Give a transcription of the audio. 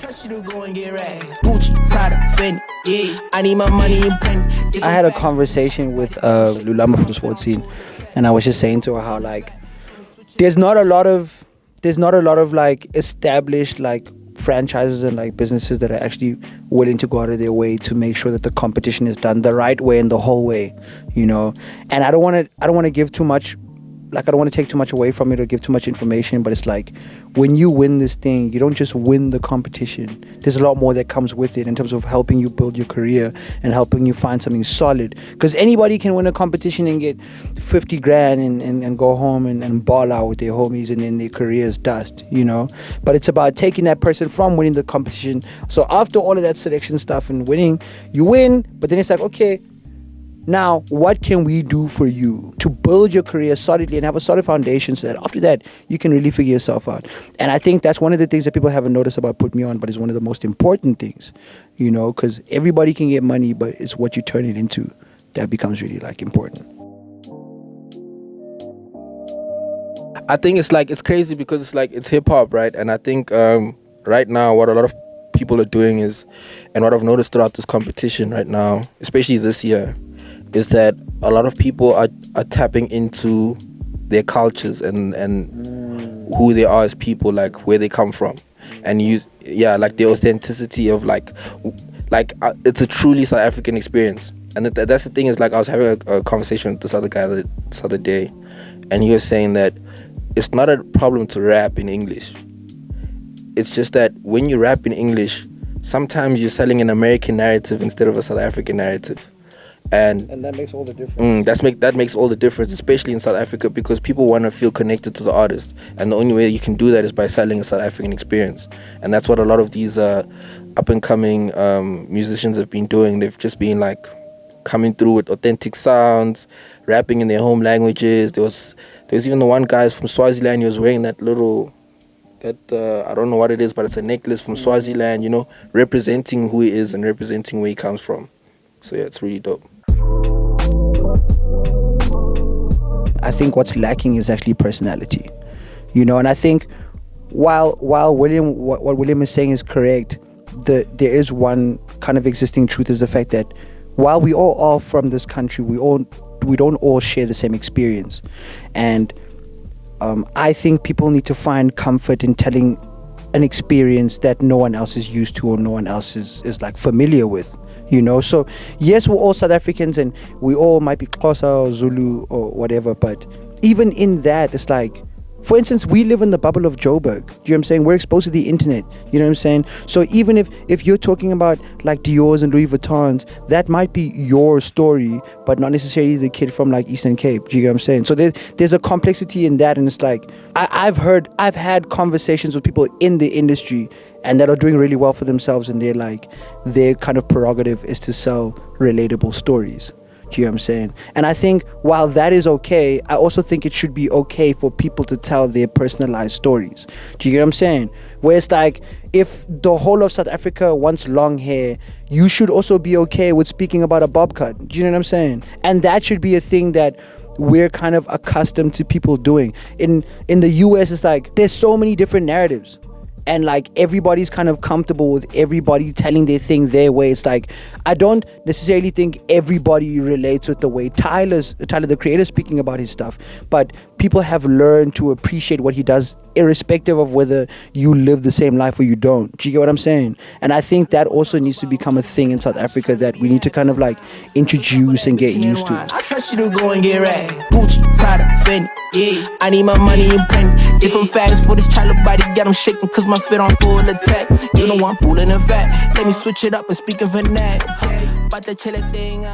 trust you to go and get right. Gucci, Prada, Fendi, yeah. I need my money in pen. I had a conversation with Lulama from Sportscene, and I was just saying to her how like there's not a lot of like established like franchises and like businesses that are actually willing to go out of their way to make sure that the competition is done the right way and the whole way, you know. And I don't want to give too much, like I don't want to take too much away from it or give too much information, but it's like when you win this thing, you don't just win the competition. There's a lot more that comes with it in terms of helping you build your career and helping you find something solid. Because anybody can win a competition and get 50 grand and go home and ball out with their homies and then their career's dust, you know. But it's about taking that person from winning the competition. So after all of that selection stuff and winning, you win, but then it's like, okay, now, what can we do for you to build your career solidly and have a solid foundation so that after that, you can really figure yourself out? And I think that's one of the things that people haven't noticed about Put Me On, but it's one of the most important things, you know, because everybody can get money, but it's what you turn it into that becomes really, like, important. I think it's crazy because it's like, it's hip-hop, right? And I think right now what a lot of people are doing is, and what I've noticed throughout this competition right now, especially this year, is that a lot of people are tapping into their cultures and who they are as people, like where they come from, and like the authenticity of like it's a truly South African experience. And that's the thing, is like I was having a conversation with this other guy this other day, and he was saying that it's not a problem to rap in English. It's just that when you rap in English, sometimes you're selling an American narrative instead of a South African narrative. And that makes all the difference. That makes all the difference, especially in South Africa, because people want to feel connected to the artist, and the only way you can do that is by selling a South African experience. And that's what a lot of these up and coming musicians have been doing. They've just been like coming through with authentic sounds, rapping in their home languages. There was even the one guy from Swaziland. He was wearing that I don't know what it is, but it's a necklace from Swaziland, you know, representing who he is and representing where he comes from. So yeah, it's really dope. I think what's lacking is actually personality, you know. And I think while what William is saying is correct, there is one kind of existing truth, is the fact that while we all are from this country, we don't all share the same experience. And I think people need to find comfort in telling an experience that no one else is used to or no one else is like familiar with, you know. So yes, we're all South Africans and we all might be Xhosa or Zulu or whatever, but even in that, it's like, for instance, we live in the bubble of Joburg. Do you know what I'm saying? We're exposed to the internet. You know what I'm saying? So even if you're talking about like Dior's and Louis Vuittons, that might be your story, but not necessarily the kid from like Eastern Cape. Do you get what I'm saying? So there's a complexity in that, and it's like I've had conversations with people in the industry and that are doing really well for themselves, and they're like, their kind of prerogative is to sell relatable stories. Do you know what I'm saying? And I think while that is okay, I also think it should be okay for people to tell their personalized stories. Do you get what I'm saying? Where it's like, if the whole of South Africa wants long hair, you should also be okay with speaking about a bob cut. Do you know what I'm saying? And that should be a thing that we're kind of accustomed to people doing. In the US, it's like, there's so many different narratives. And like everybody's kind of comfortable with everybody telling their thing their way. It's like, I don't necessarily think everybody relates with the way Tyler the creator, speaking about his stuff, but people have learned to appreciate what he does irrespective of whether you live the same life or you don't. Do you get what I'm saying? And I think that also needs to become a thing in South Africa that we need to kind of like introduce and get used to. I trust you to go and get right. Gucci, Prada, Fendi, yeah. I need my money in pen. Different facts for this child body, got him shaking cause my fit on full attack. You know I'm pulling a fat. Let me switch it up and speak of a nat. About the chiller thing.